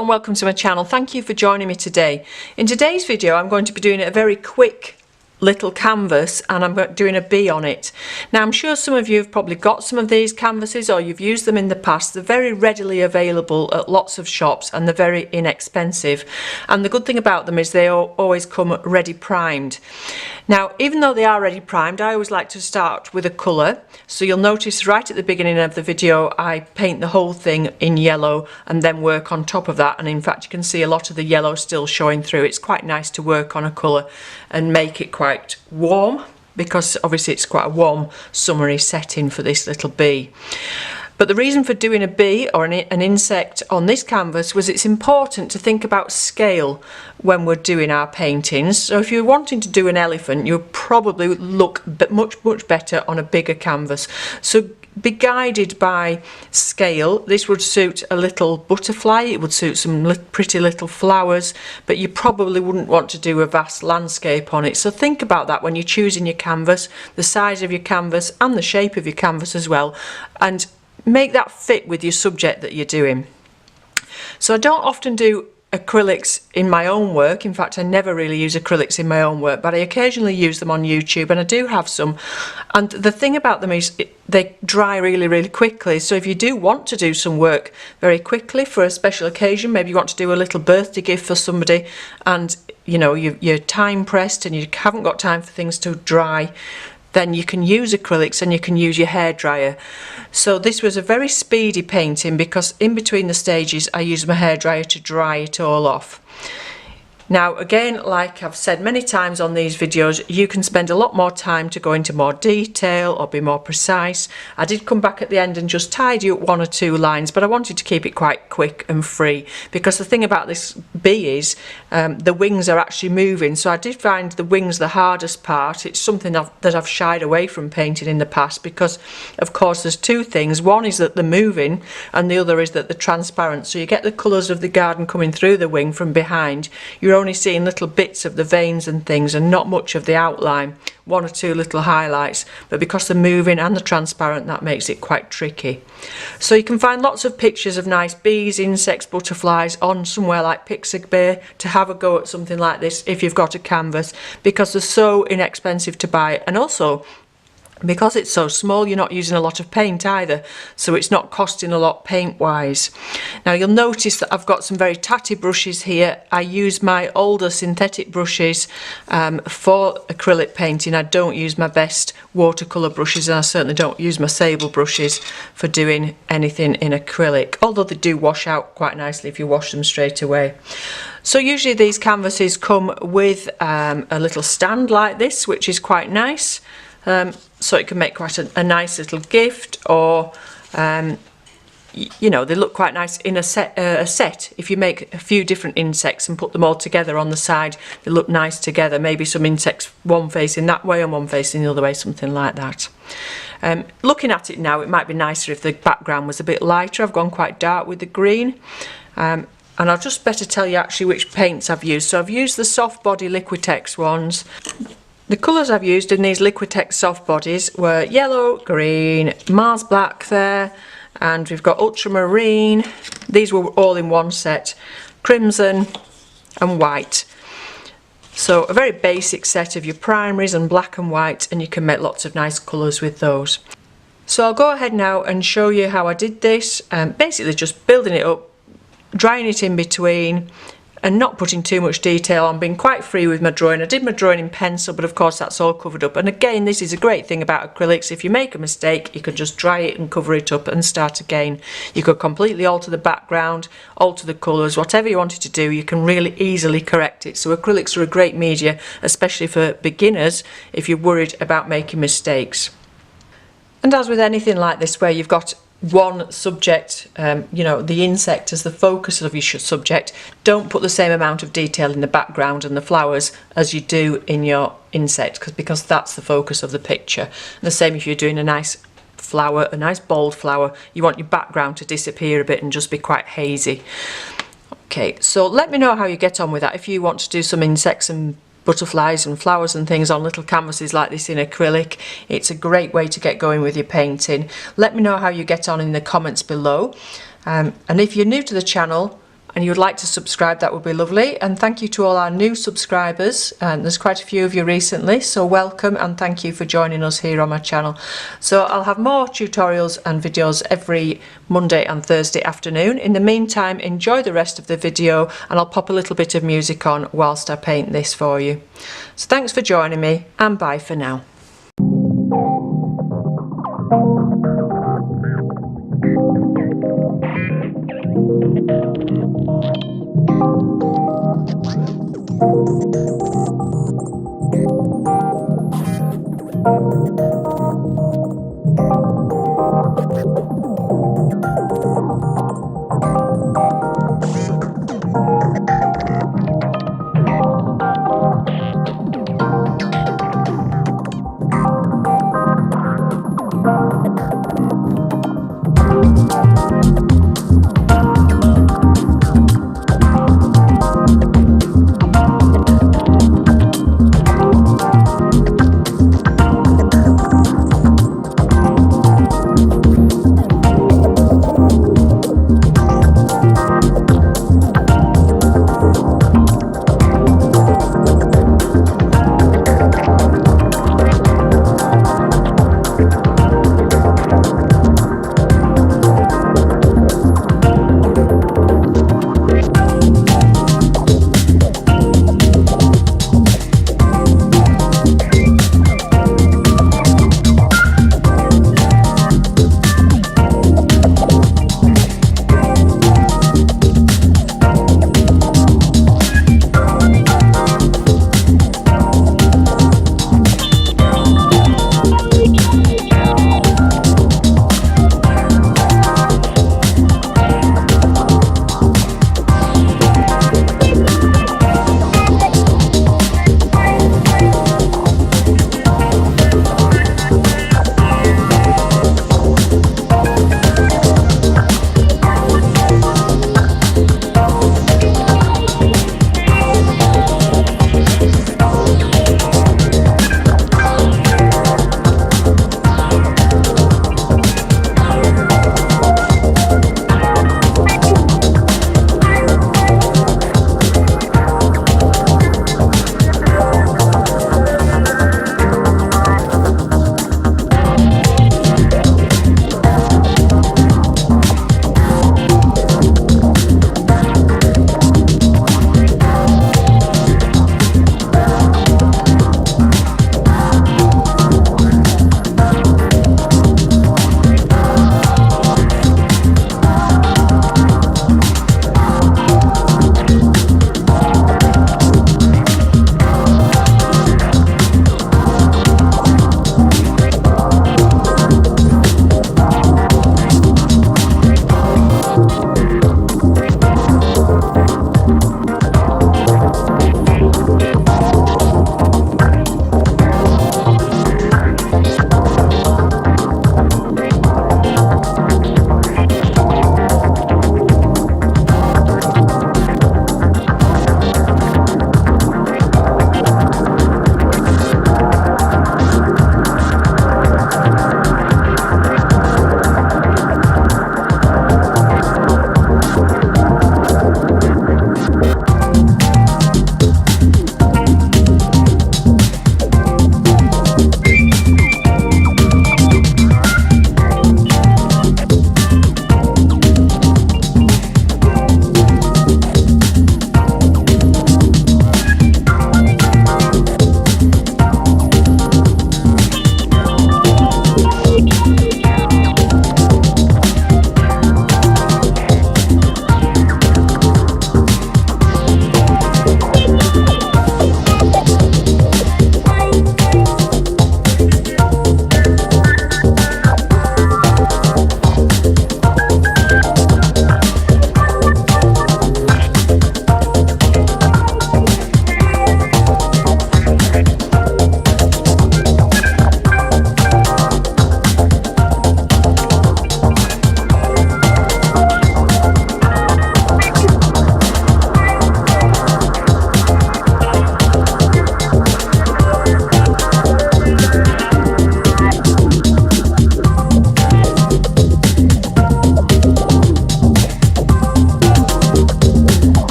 Hello and welcome to my channel. Thank you for joining me today. In today's video I'm going to be doing a very quick little canvas and I'm doing a bee on it. Now I'm sure some of you have probably got some of these canvases or you've used them in the past. They're very readily available at lots of shops and they're very inexpensive, and the good thing about them is they always come ready primed. Now even though they are ready primed, I always like to start with a colour, so you'll notice right at the beginning of the video I paint the whole thing in yellow and then work on top of that, and in fact you can see a lot of the yellow still showing through. It's quite nice to work on a colour and make it quite warm, because obviously it's quite a warm summery setting for this little bee. But the reason for doing a bee or an insect on this canvas was it's important to think about scale when we're doing our paintings. So if you're wanting to do an elephant, you'll probably look much better on a bigger canvas. So be guided by scale. This would suit a little butterfly, it would suit some pretty little flowers, but you probably wouldn't want to do a vast landscape on it. So think about that when you're choosing your canvas, the size of your canvas and the shape of your canvas as well, and make that fit with your subject that you're doing. So I don't often do acrylics in my own work. In fact, I never really use acrylics in my own work, but I occasionally use them on YouTube, and I do have some. And the thing about them is they dry really quickly. So if you do want to do some work very quickly for a special occasion, maybe you want to do a little birthday gift for somebody, and you know you're time pressed and you haven't got time for things to dry, then you can use acrylics and you can use your hairdryer. So this was a very speedy painting because in between the stages I used my hairdryer to dry it all off. Now again, like I've said many times on these videos, you can spend a lot more time to go into more detail or be more precise. I did come back at the end and just tidy up one or two lines, but I wanted to keep it quite quick and free, because the thing about this bee is the wings are actually moving. So I did find the wings the hardest part. It's something that I've shied away from painting in the past because of course there's two things. One is that they're moving and the other is that they're transparent. So you get the colours of the garden coming through the wing from behind. You're only seeing little bits of the veins and things and not much of the outline, one or two little highlights, but because they're moving and they're transparent, that makes it quite tricky. So you can find lots of pictures of nice bees, insects, butterflies on somewhere like Pixabay to have a go at something like this if you've got a canvas, because they're so inexpensive to buy, and also because it's so small you're not using a lot of paint either, so it's not costing a lot paint wise. Now you'll notice that I've got some very tatty brushes here. I use my older synthetic brushes for acrylic painting. I don't use my best watercolour brushes, and I certainly don't use my sable brushes for doing anything in acrylic, although they do wash out quite nicely if you wash them straight away. So usually these canvases come with a little stand like this, which is quite nice. So it can make quite a nice little gift, or you know, they look quite nice in a set. If you make a few different insects and put them all together on the side, they look nice together. Maybe some insects one facing that way and one facing the other way, something like that. Looking at it now, it might be nicer if the background was a bit lighter. I've gone quite dark with the green. And I'll just better tell you actually which paints I've used. So I've used the soft body Liquitex ones. The colours I've used in these Liquitex soft bodies were yellow, green, Mars black there, and we've got ultramarine. These were all in one set, crimson and white. So a very basic set of your primaries and black and white, and you can make lots of nice colours with those. So I'll go ahead now and show you how I did this. Basically just building it up, drying it in between, and not putting too much detail on, being quite free with my drawing. I did my drawing in pencil, but of course that's all covered up. And again, this is a great thing about acrylics. If you make a mistake, you could just dry it and cover it up and start again. You could completely alter the background, alter the colours, whatever you wanted to do, you can really easily correct it. So acrylics are a great media, especially for beginners if you're worried about making mistakes. And as with anything like this where you've got one subject, you know, the insect as the focus of your subject, don't put the same amount of detail in the background and the flowers as you do in your insect, because that's the focus of the picture. And the same if you're doing a nice flower, a nice bold flower, you want your background to disappear a bit and just be quite hazy. Okay, so let me know how you get on with that. If you want to do some insects and butterflies and flowers and things on little canvases like this in acrylic, it's a great way to get going with your painting. Let me know how you get on in the comments below, and if you're new to the channel, and you would like to subscribe, that would be lovely. And thank you to all our new subscribers, and there's quite a few of you recently, so welcome and thank you for joining us here on my channel. So I'll have more tutorials and videos every Monday and Thursday afternoon. In the meantime, enjoy the rest of the video, and I'll pop a little bit of music on whilst I paint this for you. So thanks for joining me, and bye for now.